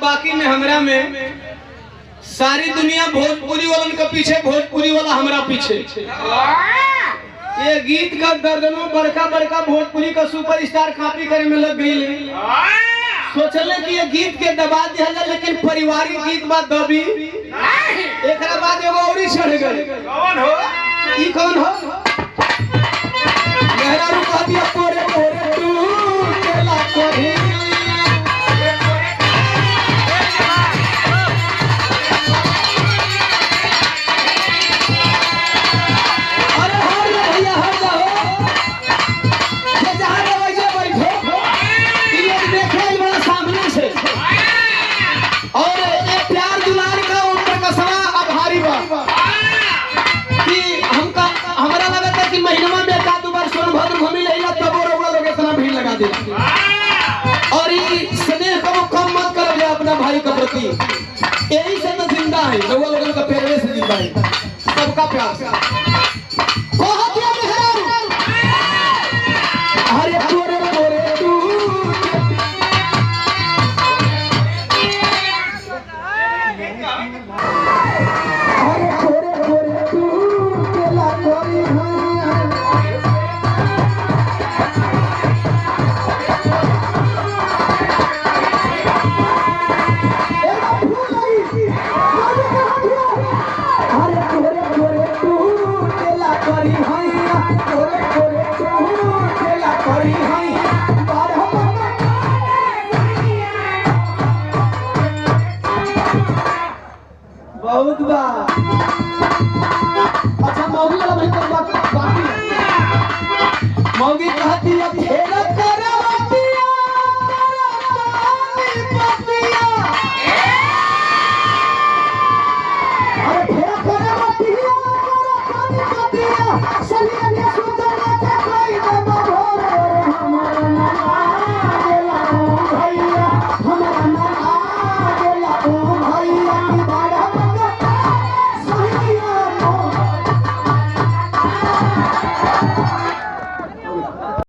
बाकी में हमरा में सारी दुनिया भोजपुरी वालन के पीछे, भोजपुरी वाला हमरा पीछे। ये गीत का दर्जनों बड़का बड़का भोजपुरी का सुपरस्टार कॉपी करे में लग गई। सोचले कि ये गीत के दबा दिया जाए, लेकिन पारिवारिक गीत बात दबी। एक बाद एगो औरी चढ़ गए। कौन हो? ई कौन हो? मेहरा रुका दिया तोरे तोरे तू केला कोरी। और ये स्नेह को कम मत करो अपना भाई का प्रति। यही से तो जिंदा है, लोगों का प्यार से जिंदा है, सबका प्यार। अरे तोरे तोरे तू केला कोरी बहुत बार। अच्छा मौगी वाला भाई बाकी मौगी कहती है